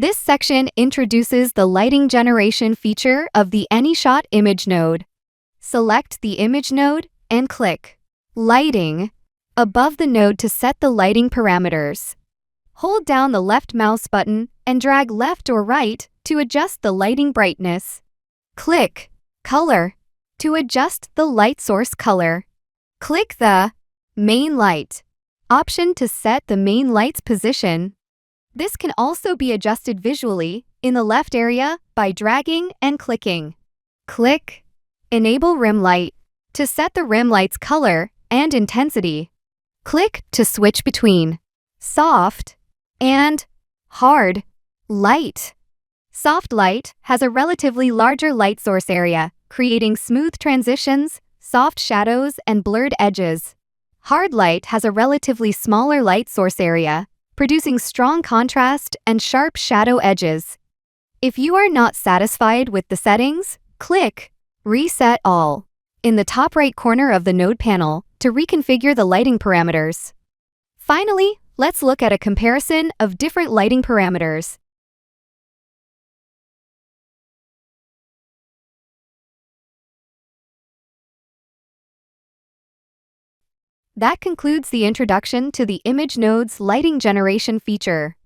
This section introduces the lighting generation feature of the AniShort Image Node. Select the Image Node and click Lighting above the node to set the lighting parameters. Hold down the left mouse button and drag left or right to adjust the lighting brightness. Click Color to adjust the light source color. Click the Main Light option to set the main light's position. This can also be adjusted visually in the left area by dragging and clicking. Click Enable Rim Light to set the rim light's color and intensity. Click to switch between soft and hard light. Soft light has a relatively larger light source area, creating smooth transitions, soft shadows, and blurred edges. Hard light has a relatively smaller light source area, producing strong contrast and sharp shadow edges. If you are not satisfied with the settings, click Reset All in the top right corner of the node panel to reconfigure the lighting parameters. Finally, let's look at a comparison of different lighting parameters. That concludes the introduction to the Image Node's lighting generation feature.